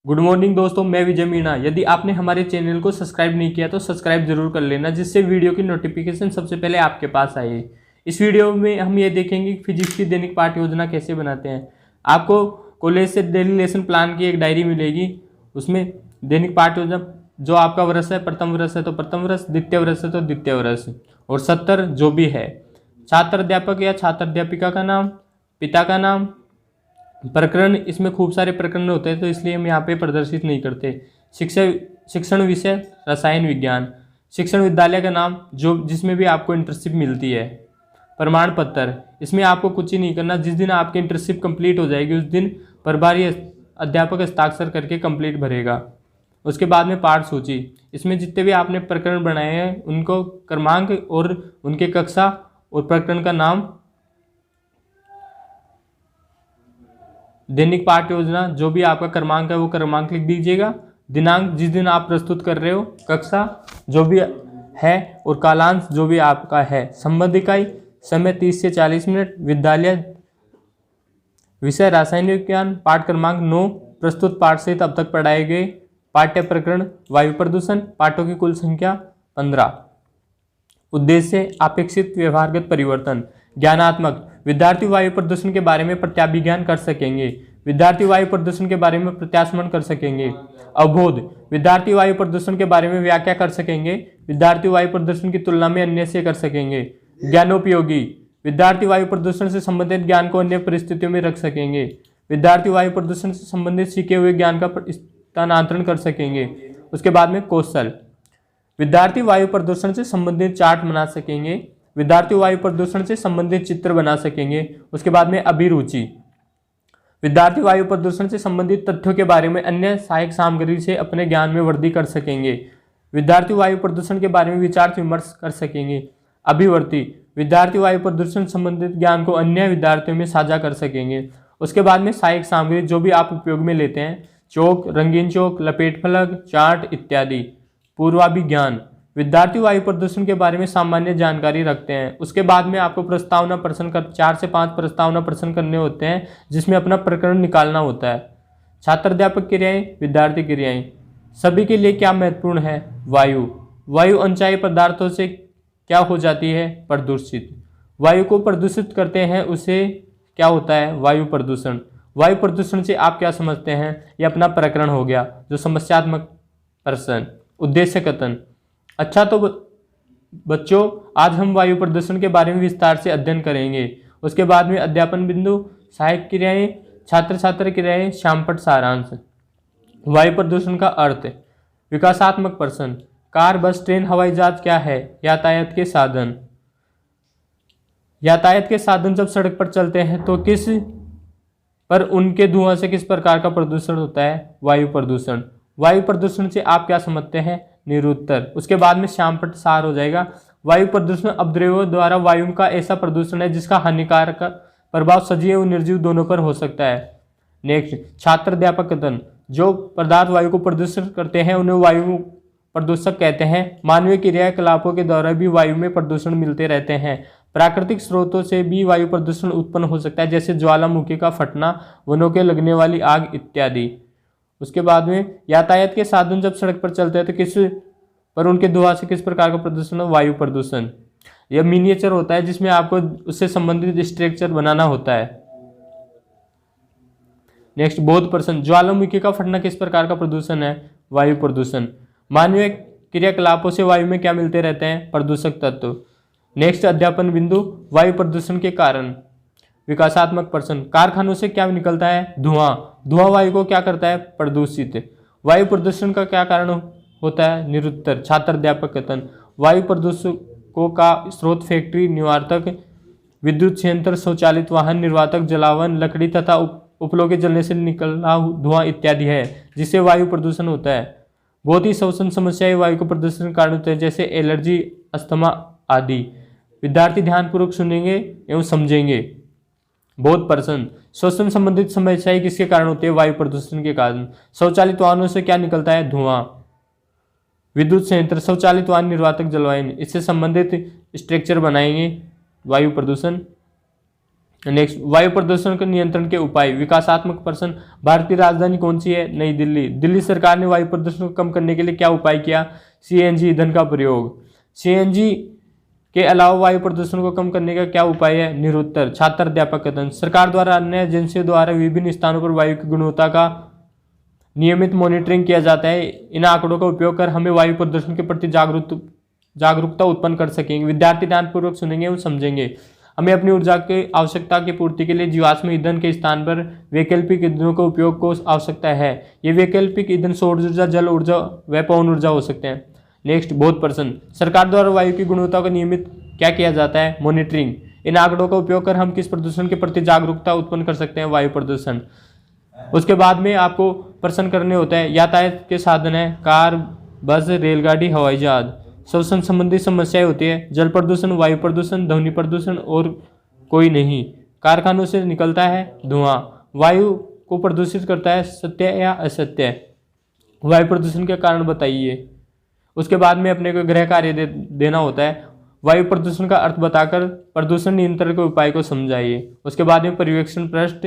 Good morning दोस्तों, मैं विजय मीणा। यदि आपने हमारे चैनल को सब्सक्राइब नहीं किया तो सब्सक्राइब जरूर कर लेना, जिससे वीडियो की नोटिफिकेशन सबसे पहले आपके पास आए। इस वीडियो में हम ये देखेंगे कि फिजिक्स की दैनिक पाठ्य योजना कैसे बनाते हैं। आपको कॉलेज से डेली लेसन प्लान की एक डायरी मिलेगी, उसमें दैनिक पाठ्य योजना जो आपका वर्ष है, प्रथम वर्ष है तो प्रथम वर्ष, द्वितीय वर्ष है तो द्वितीय वर्ष, और 70 जो भी है, छात्र अध्यापक या छात्र अध्यापिका का नाम, पिता का नाम, प्रकरण, इसमें खूब सारे प्रकरण होते हैं तो इसलिए हम यहाँ पे प्रदर्शित नहीं करते। शिक्षण विषय रसायन विज्ञान, शिक्षण विद्यालय का नाम जो जिसमें भी आपको इंटर्नशिप मिलती है, प्रमाण पत्र, इसमें आपको कुछ ही नहीं करना। जिस दिन आपकी इंटर्नशिप कंप्लीट हो जाएगी उस दिन प्रभारी अध्यापक हस्ताक्षर करके कंप्लीट भरेगा। उसके बाद में पाठ सूची, इसमें जितने भी आपने प्रकरण बनाए हैं उनको क्रमांक और उनके कक्षा और प्रकरण का नाम, दैनिक पाठ्य योजना जो भी आपका क्रमांक है वो क्रमांक लिख दीजिएगा, दिनांक जिस दिन आप प्रस्तुत कर रहे हो, कक्षा जो भी है और कालांश जो भी आपका है, संबंध इकाई, समय 30 से 40 मिनट, विद्यालय, विषय रासायनिक विज्ञान, पाठ क्रमांक 9, प्रस्तुत पाठ सहित अब तक पढ़ाए गए पाठ्य प्रकरण, वायु प्रदूषण, पाठों की कुल संख्या 15। उद्देश्य अपेक्षित व्यवहारगत परिवर्तन, ज्ञानात्मक, विद्यार्थी वायु प्रदूषण के बारे में प्रत्याभिज्ञान कर सकेंगे, विद्यार्थी वायु प्रदूषण के बारे में प्रत्यास्मरण कर सकेंगे। अवबोध, विद्यार्थी वायु प्रदूषण के बारे में व्याख्या कर सकेंगे, विद्यार्थी वायु प्रदूषण की तुलना में अन्य से कर सकेंगे। ज्ञानोपयोगी, विद्यार्थी वायु प्रदूषण से संबंधित ज्ञान को अन्य परिस्थितियों में रख सकेंगे, विद्यार्थी वायु प्रदूषण से संबंधित सीखे हुए ज्ञान का स्थानांतरण कर सकेंगे। उसके बाद में कौशल, विद्यार्थी वायु प्रदूषण से संबंधित चार्ट बना सकेंगे, विद्यार्थी वायु प्रदूषण से संबंधित चित्र बना सकेंगे। उसके बाद में अभिरुचि, विद्यार्थी वायु प्रदूषण से संबंधित तथ्यों के बारे में अन्य सहायक सामग्री से अपने ज्ञान में वृद्धि कर सकेंगे, विद्यार्थी वायु प्रदूषण के बारे में विचार विमर्श कर सकेंगे। अभिवर्ती, विद्यार्थी वायु प्रदूषण संबंधित ज्ञान को अन्य विद्यार्थियों में साझा कर सकेंगे। उसके बाद में सहायक सामग्री जो भी आप उपयोग में लेते हैं, चौक, रंगीन चौक, लपेट फलक, चार्ट इत्यादि। पूर्वाभिज्ञान, विद्यार्थी वायु प्रदूषण के बारे में सामान्य जानकारी रखते हैं। उसके बाद में आपको प्रस्तावना प्रश्न कर 4 से 5 प्रस्तावना प्रश्न करने होते हैं, जिसमें अपना प्रकरण निकालना होता है। छात्र अध्यापक क्रियाएं, विद्यार्थी क्रियाएं, सभी के लिए क्या महत्वपूर्ण है? वायु, वायु अनचाही पदार्थों से क्या हो जाती है? प्रदूषित। वायु को प्रदूषित करते हैं उसे क्या होता है? वायु प्रदूषण। वायु प्रदूषण से आप क्या समझते हैं? ये अपना प्रकरण हो गया जो समस्यात्मक प्रश्न। उद्देश्य कथन, अच्छा तो बच्चों आज हम वायु प्रदूषण के बारे में विस्तार से अध्ययन करेंगे। उसके बाद में अध्यापन बिंदु, सहायक क्रियाएं, छात्र छात्र क्रियाएं, शामपट सारांश। वायु प्रदूषण का अर्थ, विकासात्मक प्रश्न, कार, बस, ट्रेन, हवाई जहाज क्या है? यातायात के साधन। यातायात के साधन जब सड़क पर चलते हैं तो किस पर उनके धुआं से किस प्रकार का प्रदूषण होता है? वायु प्रदूषण। वायु प्रदूषण से आप क्या समझते हैं? निरुत्तर। उसके बाद में शामपट सार हो जाएगा। वायु प्रदूषण अपद्रव्यों द्वारा वायु का ऐसा प्रदूषण है जिसका हानिकारक प्रभाव सजीव और निर्जीव दोनों पर हो सकता है। नेक्स्ट, छात्र अध्यापक कथन, जो पदार्थ वायु को प्रदूषित करते हैं उन्हें वायु प्रदूषक कहते हैं। मानवीय क्रियाकलापों के द्वारा भी वायु में प्रदूषण मिलते रहते हैं। प्राकृतिक स्रोतों से भी वायु प्रदूषण उत्पन्न हो सकता है, जैसे ज्वालामुखी का फटना, वनों के लगने वाली आग इत्यादि। उसके बाद में यातायात के साधन जब सड़क पर चलते हैं तो किस पर उनके धुआं से किस प्रकार का प्रदूषण? वायु प्रदूषण। यह मिनिएचर होता है जिसमें आपको उससे संबंधित स्ट्रक्चर बनाना होता है। नेक्स्ट, बोध प्रश्न, ज्वालामुखी का फटना किस प्रकार का प्रदूषण है? वायु प्रदूषण। मानवीय क्रियाकलापों से वायु में क्या मिलते रहते हैं? प्रदूषक तत्व। नेक्स्ट, अध्यापन बिंदु, वायु प्रदूषण के कारण। विकासात्मक प्रश्न, कारखानों से क्या निकलता है? धुआं। धुआं वायु को क्या करता है? प्रदूषित। वायु प्रदूषण का क्या कारण होता है? निरुत्तर। छात्र अध्यापक कथन, वायु प्रदूषकों का स्रोत फैक्ट्री, निवारक, विद्युत संयंत्र, स्वचालित वाहन, निर्वातक, जलावन, लकड़ी तथा उपलों के जलने से निकलना धुआं इत्यादि है, जिससे वायु प्रदूषण होता है। बहुत ही श्वसन समस्याएं वायु को प्रदूषण के कारण होते हैं, जैसे एलर्जी, अस्थमा आदि। विद्यार्थी ध्यानपूर्वक सुनेंगे एवं समझेंगे। बहुत प्रश्न, श्वसन संबंधित समस्याएं किसके कारण होती है? वायु प्रदूषण के कारण। स्वचालित वाहनों से क्या निकलता है? धुआं। विद्युत संयंत्र, स्वचालित वाहन, निर्वातक, जलवायु, इससे संबंधित स्ट्रक्चर बनाएंगे। वायु प्रदूषण। नेक्स्ट, वायु प्रदूषण के नियंत्रण के उपाय। विकासात्मक प्रश्न। भारत की राजधानी कौन सी है? नई दिल्ली। दिल्ली सरकार ने वायु प्रदूषण को कम करने के लिए क्या उपाय किया? सीएनजी ईंधन का प्रयोग। सीएनजी के अलावा वायु प्रदूषण को कम करने का क्या उपाय है? निरुत्तर। छात्र अध्यापक कथन। सरकार द्वारा अन्य एजेंसियों द्वारा विभिन्न स्थानों पर वायु की गुणवत्ता का नियमित मॉनिटरिंग किया जाता है। इन आंकड़ों का उपयोग कर हमें वायु प्रदूषण के प्रति जागरूकता उत्पन्न कर सकेंगे। विद्यार्थी ध्यानपूर्वक सुनेंगे और समझेंगे। हमें अपनी ऊर्जा की आवश्यकता की पूर्ति के लिए जीवाश्म ईंधन के स्थान पर वैकल्पिक ईंधनों के उपयोग को आवश्यकता है। ये वैकल्पिक ईंधन सौर ऊर्जा, जल ऊर्जा व पवन ऊर्जा हो सकते हैं। नेक्स्ट, बहुत प्रश्न। सरकार द्वारा वायु की गुणवत्ता को नियमित क्या किया जाता है? मॉनिटरिंग। इन आंकड़ों का उपयोग कर हम किस प्रदूषण के प्रति जागरूकता उत्पन्न कर सकते हैं? वायु प्रदूषण। उसके बाद में आपको प्रश्न करने होते हैं। यातायात के साधन है कार, बस, रेलगाड़ी, हवाई जहाज। श्वसन संबंधी समस्याएं होती है जल प्रदूषण, वायु प्रदूषण, ध्वनि प्रदूषण और कोई नहीं। कारखानों से निकलता है धुआं, वायु को प्रदूषित करता है। सत्य या असत्य? वायु प्रदूषण के कारण बताइए। उसके बाद में अपने को गृह कार्य देना होता है। वायु प्रदूषण का अर्थ बताकर प्रदूषण नियंत्रण के उपाय को समझाइए। उसके बाद में पर्यवेक्षण पृष्ठ,